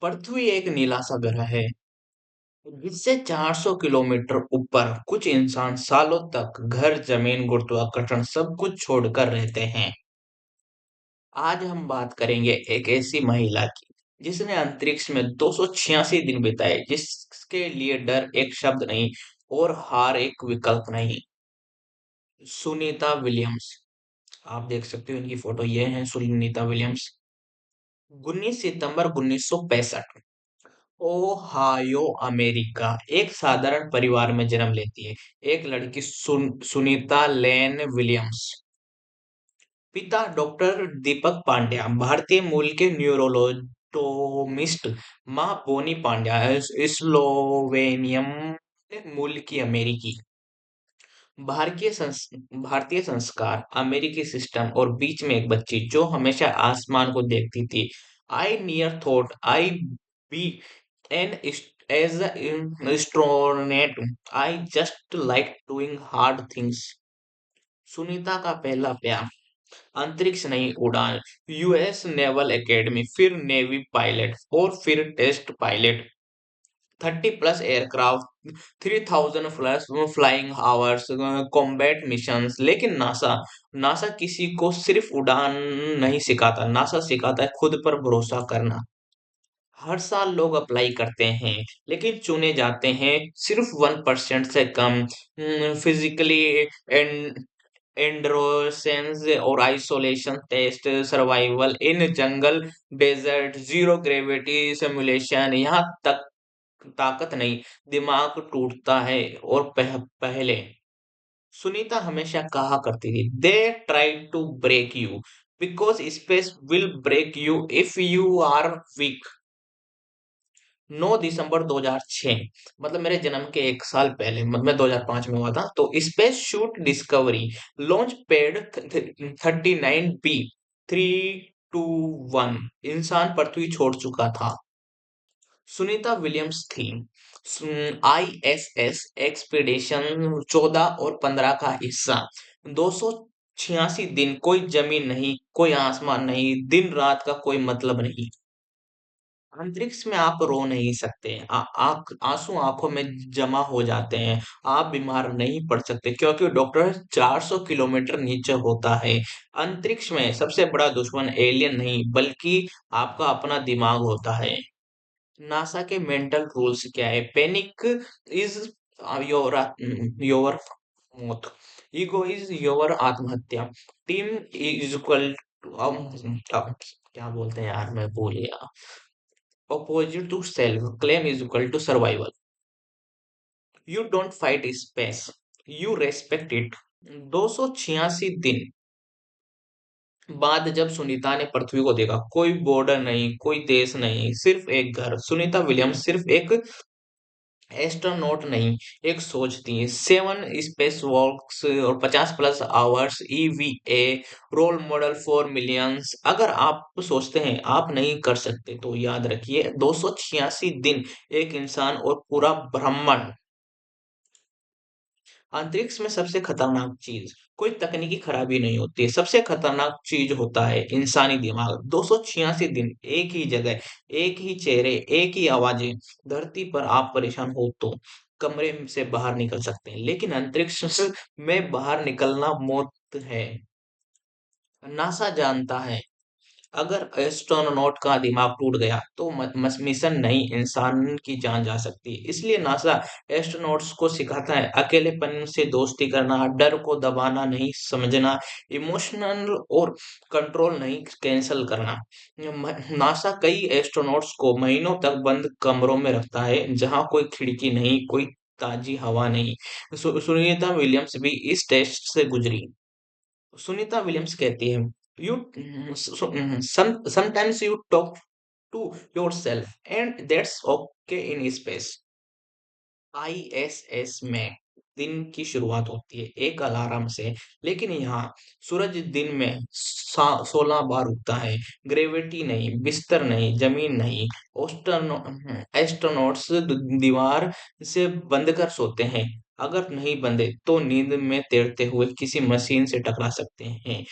पृथ्वी एक नीला सा ग्रह है जिससे 400 किलोमीटर ऊपर कुछ इंसान सालों तक घर, जमीन, गुरुत्वाकर्षण सब कुछ छोड़कर रहते हैं। आज हम बात करेंगे एक ऐसी महिला की जिसने अंतरिक्ष में 286 दिन बिताए, जिसके लिए डर एक शब्द नहीं और हार एक विकल्प नहीं। सुनीता विलियम्स। आप देख सकते हो इनकी फोटो, ये है सुनीता विलियम्स। 19 सितंबर 1965 ओहायो, अमेरिका। एक साधारण परिवार में जन्म लेती है एक लड़की सुनीता लेन विलियम्स। पिता डॉक्टर दीपक पांड्या, भारतीय मूल के न्यूरोलोटोमिस्ट। माँ बोनी पांड्या, स्लोवेनियम मूल की अमेरिकी। भारतीय संस्कार, अमेरिकी सिस्टम और बीच में एक बच्ची जो हमेशा आसमान को देखती थी। I near thought I be an as astronaut. I just like doing hard things. Sunita का पहला प्यार, अंतरिक्ष नहीं उड़ान, यूएस नेवल एकेडमी, फिर नेवी पायलट और फिर test pilot. 30 plus aircraft, 3000 plus flying hours, combat missions. लेकिन नासा नासा किसी को सिर्फ उड़ान नहीं सिखाता, नासा सिखाता है खुद पर भरोसा करना। हर साल लोग अप्लाई करते हैं लेकिन चुने जाते हैं सिर्फ 1% से कम। फिजिकली एंड्रोसेंस और isolation test, survival in jungle, desert, zero gravity simulation. यहाँ तक ताकत नहीं, दिमाग टूटता है। और पहले सुनीता हमेशा कहा करती थी, they try to break you because space will break you if you are weak. 9 दिसंबर 2006, मतलब मेरे जन्म के एक साल पहले, मतलब मैं 2005 में हुआ था। तो space shoot discovery launch pad 39B 321 इंसान पृथ्वी छोड़ चुका था। सुनीता विलियम्स थी आईएसएस एक्सपीडिशन 14 और 15 का हिस्सा। 286 दिन, कोई जमीन नहीं, कोई आसमान नहीं, दिन रात का कोई मतलब नहीं। अंतरिक्ष में आप रो नहीं सकते, आंसू आंखों में जमा हो जाते हैं। आप बीमार नहीं पड़ सकते क्योंकि डॉक्टर 400 किलोमीटर नीचे होता है। अंतरिक्ष में सबसे बड़ा दुश्मन एलियन नहीं बल्कि आपका अपना दिमाग होता है। नासा के मेंटल रूल्स क्या है? पैनिक इज योर योर मौत, ईगो इज योर आत्महत्या, टीम इज इक्वल क्या बोलते हैं यार, मैं भूल गया। Opposite to self, claim is equal to survival. You don't fight space, you respect it. 286 दिन बाद जब सुनीता ने पृथ्वी को देखा, कोई बॉर्डर नहीं, कोई देश नहीं, सिर्फ एक घर। सुनीता विलियम्स सिर्फ एक एस्ट्रोनॉट नहीं, एक सोच थी। 7 स्पेस वॉक्स और 50 प्लस hours EVA, role model for millions. अगर आप सोचते हैं आप नहीं कर सकते तो याद रखिए, 286 दिन, एक इंसान और पूरा ब्रह्मांड। अंतरिक्ष में सबसे खतरनाक चीज, कोई तकनीकी खराबी नहीं होती है, सबसे खतरनाक चीज होता है इंसानी दिमाग। 286 दिन, एक ही जगह, एक ही चेहरे, एक ही आवाजें। धरती पर आप परेशान हो तो कमरे से बाहर निकल सकते हैं, लेकिन अंतरिक्ष में बाहर निकलना मौत है। नासा जानता है अगर एस्ट्रोनॉट का दिमाग टूट गया तो मिशन नहीं, इंसान की जान जा सकती है। इसलिए नासा एस्ट्रोनॉट्स को सिखाता है अकेलेपन से दोस्ती करना, डर को दबाना नहीं, समझना, इमोशनल और कंट्रोल नहीं, कैंसल करना। नासा कई एस्ट्रोनॉट्स को महीनों तक बंद कमरों में रखता है जहां कोई खिड़की नहीं, कोई ताजी हवा नहीं। सुनीता विलियम्स भी इस टेस्ट से गुजरी। सुनीता विलियम्स कहती है, you sometimes you talk to yourself and that's okay in space। ISS में दिन की शुरुआत होती है एक अलार्म से, लेकिन यहाँ सूरज दिन में 16 बार उगता है। ग्रेविटी नहीं, बिस्तर नहीं, जमीन नहीं। एस्ट्रोनॉट्स दीवार से बंद कर सोते हैं, अगर नहीं बंधे तो नींद में तैरते हुए किसी मशीन से टकरा सकते हैं।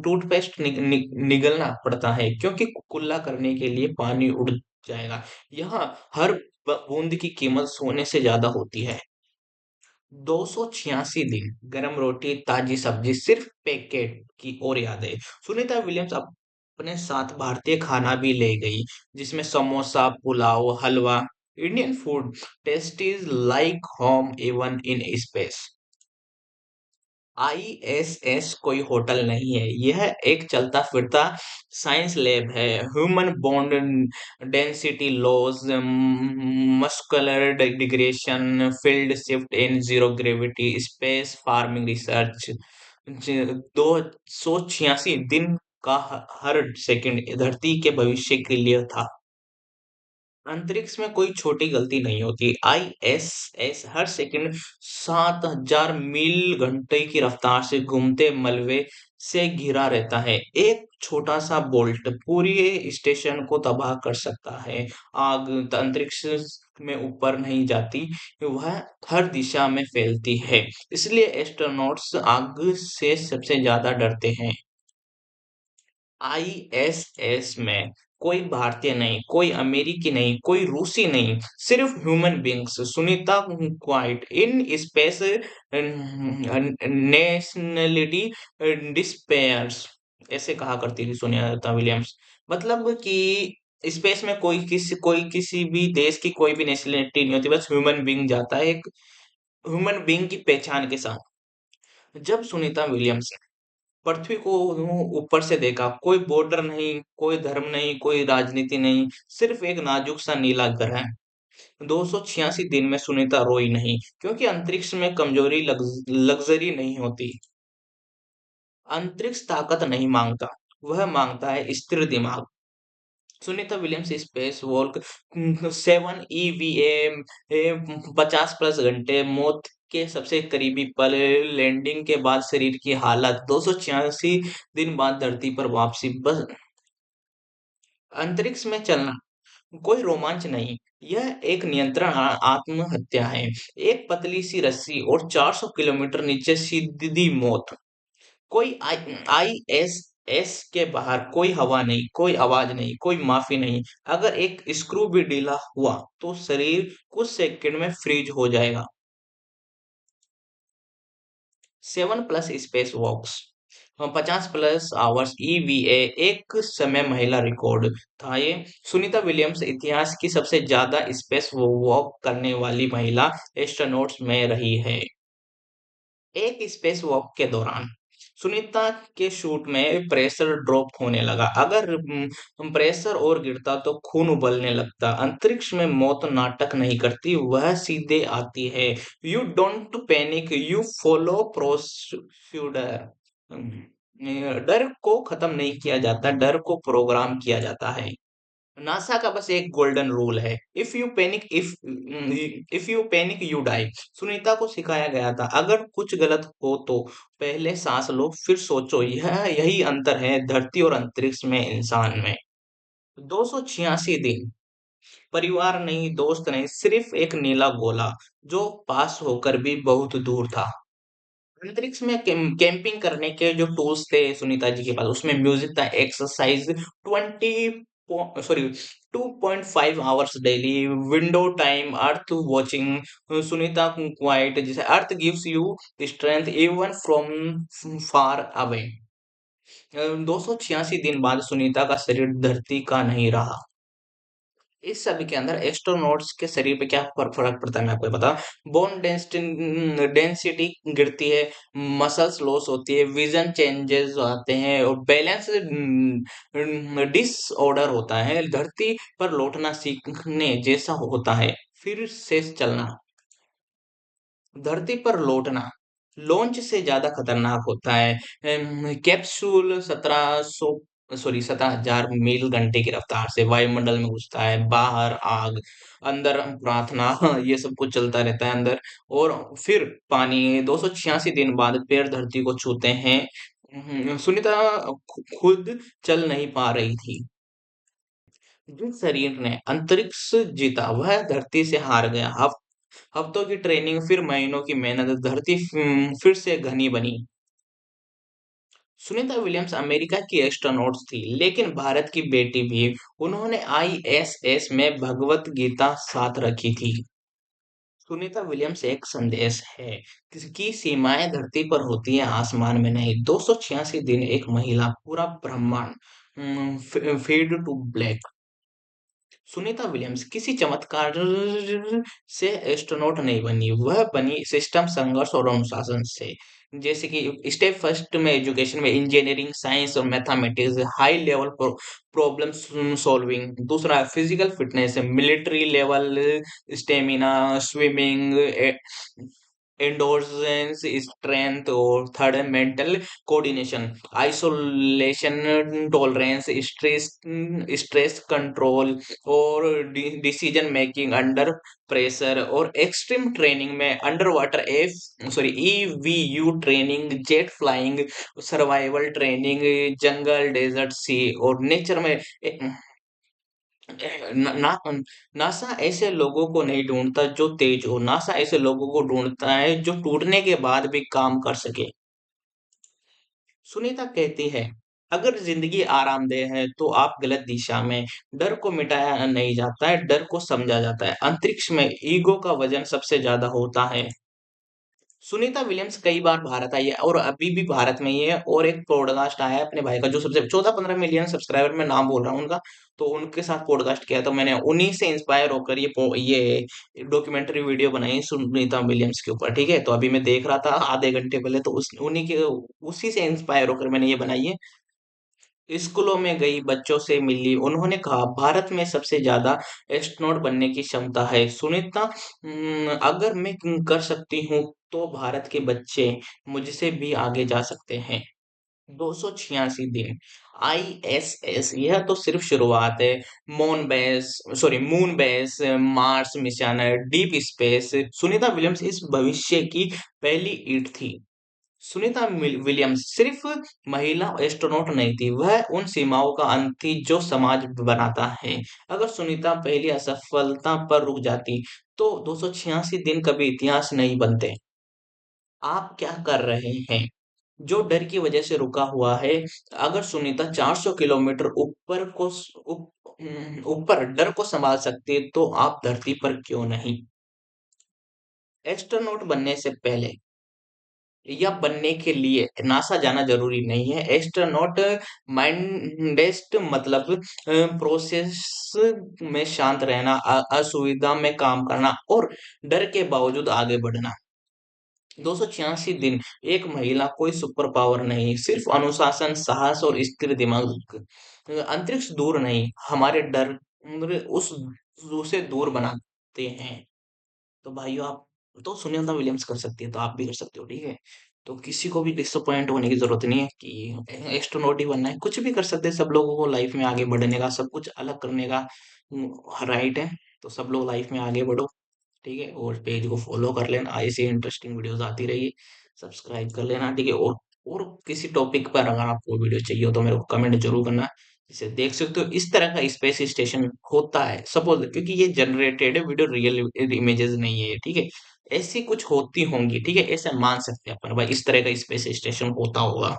टूथपेस्ट निगलना पड़ता है क्योंकि कुल्ला करने के लिए पानी जाएगा। यहाँ हर बूंद की कीमत सोने से ज्यादा होती है। 286 दिन गरम रोटी ताजी सब्जी सिर्फ पैकेट की और यादें। सुनीता विलियम्स अपने साथ भारतीय खाना भी ले गई, जिसमें samosa pulao halwa. Indian food taste is like home even in space. ISS कोई होटल नहीं है, यह एक चलता फिरता साइंस लैब है। Human bone density loss, muscular degradation, fluid shift in zero gravity, space farming research. 286 दिन का हर सेकंड धरती के भविष्य के लिए था। अंतरिक्ष में कोई छोटी गलती नहीं होती। आईएसएस हर सेकंड 7,000 मील घंटे की रफ्तार से घूमते मलबे से घिरा रहता है। एक छोटा सा बोल्ट पूरी स्टेशन को तबाह कर सकता है। आग अंतरिक्ष में ऊपर नहीं जाती, वह हर दिशा में फैलती है। इसलिए एस्ट्रोनॉट्स आग से सबसे ज्यादा डरते हैं। आईएसएस में कोई भारतीय नहीं, कोई अमेरिकी नहीं, कोई रूसी नहीं, सिर्फ human beings. Sunita quote in space nationality disappears, ऐसे कहा करती थी सुनीता विलियम्स। मतलब कि स्पेस में कोई किसी भी देश की कोई भी नेशनलिटी नहीं होती, बस ह्यूमन बींग जाता है एक ह्यूमन बींग की पहचान के साथ। जब सुनीता विलियम्स पृथ्वी को ऊपर से देखा, कोई बॉर्डर नहीं, कोई धर्म नहीं, कोई राजनीति नहीं, सिर्फ एक नाजुक सा नीला ग्रह। 286 दिन में सुनीता रोई नहीं, क्योंकि अंतरिक्ष में कमजोरी लग्जरी नहीं होती। अंतरिक्ष ताकत नहीं मांगता, वह मांगता है स्थिर दिमाग। Sunita Williams space walk 7 EVA 50+ घंटे मौत के सबसे करीबी पल। लैंडिंग के बाद शरीर की हालत। 286 दिन बाद धरती पर वापसी। बस अंतरिक्ष में चलना कोई रोमांच नहीं, यह एक नियंत्रण आत्महत्या है। एक पतली सी रस्सी और 400 किलोमीटर नीचे सीधी मौत। कोई आईएसएस के बाहर कोई हवा नहीं, कोई आवाज नहीं, कोई माफी नहीं। अगर एक स्क्रू भी ढीला हुआ तो शरीर कुछ सेकंड में फ्रीज हो जाएगा। 7+ स्पेस वॉक्स 50+ आवर्स ईवीए एक समय महिला रिकॉर्ड था ये। सुनीता विलियम्स इतिहास की सबसे ज्यादा स्पेस वॉक करने वाली महिला एस्ट्रोनॉट्स में रही है। एक स्पेस वॉक के दौरान सुनीता के शूट में प्रेशर ड्रॉप होने लगा। अगर प्रेशर और गिरता तो खून उबलने लगता। अंतरिक्ष में मौत नाटक नहीं करती, वह सीधे आती है। You don't panic, you follow procedure. डर को खत्म नहीं किया जाता, डर को प्रोग्राम किया जाता है। नासा का बस एक गोल्डन रूल है, if you panic you die. Sunita को सिखाया गया था, अगर कुछ गलत हो तो पहले सांस लो फिर सोचो। यही अंतर है धरती और अंतरिक्ष में, इंसान में। 286 दिन परिवार नहीं, दोस्त नहीं, सिर्फ एक नीला गोला जो पास होकर भी बहुत दूर था। अंतरिक्ष में कैंपिंग करने के जो टूल्स थे सुनीता जी के पास, उसमें म्यूजिक था, exercise 2.5 hours daily, window time, earth watching. Sunita quote जैसे earth gives you strength even from far away. 286 दिन बाद सुनीता का शरीर धरती का नहीं रहा। इस सभी के अंदर एस्ट्रोनॉट्स के शरीर पे क्या फर्क पड़ता है मैं आपको बता। बोन डेंसिटी गिरती है, मसल्स लॉस होती है, विजन चेंजेस आते हैं और बैलेंस डिसऑर्डर होता है। धरती पर लौटना सीखने जैसा होता है, फिर से चलना। धरती पर लौटना लॉन्च से ज्यादा खतरनाक होता है। कैप्सूल 17,000 मील घंटे की रफ्तार से वायुमंडल में घुसता है। बाहर आग, अंदर प्रार्थना, ये सब कुछ चलता रहता है अंदर। और फिर पानी। 286 दिन बाद पैर धरती को छूते हैं। सुनीता खुद चल नहीं पा रही थी। जिस शरीर ने अंतरिक्ष जीता वह धरती से हार गया। हफ्तों की ट्रेनिंग, फिर महीनों की मेहनत, धरती फिर से घनी बनी। सुनीता विलियम्स अमेरिका की एस्ट्रोनॉट थी, लेकिन भारत की बेटी भी। उन्होंने आईएसएस में भगवत गीता साथ रखी थी। सुनीता विलियम्स एक संदेश है कि सीमाएं धरती पर होती है, आसमान में नहीं। 286 दिन एक महिला पूरा ब्रह्मांड fade to black. Sunita Williams किसी चमत्कार से एस्ट्रोनॉट नहीं बनी, वह बनी सिस्टम, संघर्ष और अनुशासन से। जैसे कि स्टेप फर्स्ट में एजुकेशन में इंजीनियरिंग, साइंस और mathematics, high level problem solving. दूसरा physical fitness, military level stamina, swimming, endurance strength. और थर्ड है mental coordination, isolation tolerance, stress stress control और डिसीजन मेकिंग अंडर प्रेशर। और एक्सट्रीम ट्रेनिंग में under water EVU training, jet flying, survival training, jungle, desert, sea. और nature में ना, ना, NASA ऐसे लोगों को नहीं ढूंढता जो तेज हो, नासा ऐसे लोगों को ढूंढता है जो टूटने के बाद भी काम कर सके। सुनीता कहती है, अगर जिंदगी आरामदेह है तो आप गलत दिशा में। डर को मिटाया नहीं जाता है, डर को समझा जाता है। अंतरिक्ष में ईगो का वजन सबसे ज्यादा होता है। सुनीता विलियम्स कई बार भारत आई है और अभी भी भारत में ही है। और एक पॉडकास्ट आया है अपने भाई का, जो सबसे 14-15 मिलियन सब्सक्राइबर में नाम बोल रहा हूँ उनका। तो उनके साथ पॉडकास्ट किया, तो मैंने उन्हीं से इंस्पायर होकर ये डॉक्यूमेंट्री वीडियो बनाई सुनीता विलियम्स के ऊपर। ठीक है, तो अभी मैं देख रहा था आधे घंटे पहले, तो उसी से इंस्पायर होकर मैंने ये बनाई है। स्कूलों में गई, बच्चों से मिली, उन्होंने कहा भारत में सबसे ज्यादा एस्ट्रोनॉट बनने की क्षमता है। सुनीता, अगर मैं कर सकती हूँ तो भारत के बच्चे मुझसे भी आगे जा सकते हैं। 286 दिन आईएसएस, यह तो सिर्फ शुरुआत है। Moon base, Mars mission, deep space. Sunita Williams इस भविष्य की पहली ईंट थी। सुनीता विलियम्स सिर्फ महिला एस्ट्रोनॉट नहीं थी, वह उन सीमाओं का अंत थी जो समाज बनाता है। अगर सुनीता पहली असफलता पर रुक जाती तो 286 दिन कभी इतिहास नहीं बनते। आप क्या कर रहे हैं जो डर की वजह से रुका हुआ है? अगर सुनीता 400 किलोमीटर ऊपर डर को संभाल सकती है, तो आप धरती पर क्यों नहीं? एस्ट्रोनॉट बनने से पहले या बनने के लिए नासा जाना जरूरी नहीं है। एस्ट्रोनॉट माइंडेस्ट मतलब प्रोसेस में शांत रहना, असुविधा में काम करना और डर के बावजूद आगे बढ़ना। 286 दिन एक महिला कोई सुपर पावर नहीं, सिर्फ अनुशासन, साहस और स्थिर दिमाग। अंतरिक्ष दूर नहीं, हमारे डर उस उसे दूर बनाते हैं। तो भाइयों, आप तो सुनीता विलियम्स कर सकती है, तो आप भी कर सकते हो। ठीक है, तो किसी को भी डिसअपॉइंट होने की जरूरत नहीं है कि एस्ट्रोनॉट ही बनना है। कुछ भी कर सकते हैं, सब लोगों को लाइफ में आगे बढ़ने का, सब कुछ अलग करने का राइट है। तो सब लोग लाइफ में आगे बढ़ो। ठीक है, और पेज को फॉलो कर लेना, ऐसी इंटरेस्टिंग वीडियोस आती रहेगी। सब्सक्राइब कर लेना। ठीक है, और किसी टॉपिक पर अगर आपको वीडियो चाहिए हो तो मेरे को कमेंट जरूर करना। इसे देख सकते हो, इस तरह का स्पेस स्टेशन होता है सपोज, क्योंकि ये जनरेटेड है वीडियो, रियल इमेजेस नहीं है ये। ठीक है, ऐसी कुछ होती होंगी। ठीक है, ऐसा मान सकते हैं अपन, भाई इस तरह का स्पेस स्टेशन होता होगा।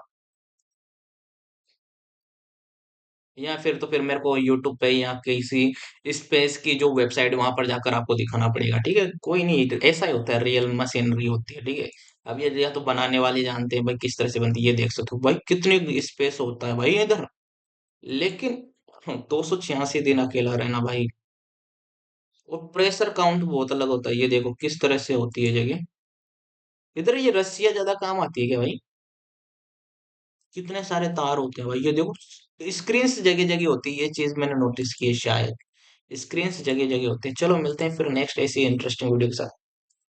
या फिर मेरे को यूट्यूब पे या किसी स्पेस की जो वेबसाइट, वहां पर जाकर आपको दिखाना पड़ेगा। ठीक है, कोई नहीं, ऐसा ही होता है, रियल मशीनरी होती है। ठीक है, अब ये या तो बनाने वाले जानते हैं भाई किस तरह से बनती है, ये देख सकते हो भाई कितनी स्पेस होता है भाई इधर। लेकिन 286 दिन अकेला रहना भाई। और प्रेशर काउंट बहुत अलग होता है, ये देखो किस तरह से होती है जगह। इधर ये रस्सियाँ ज्यादा काम आती है क्या भाई? कितने सारे तार होते हैं भाई, ये देखो। स्क्रीन जगह जगह होती है, ये चीज मैंने नोटिस की है शायद। स्क्रीन जगह जगह होते हैं। चलो मिलते हैं फिर नेक्स्ट ऐसी इंटरेस्टिंग वीडियो के साथ।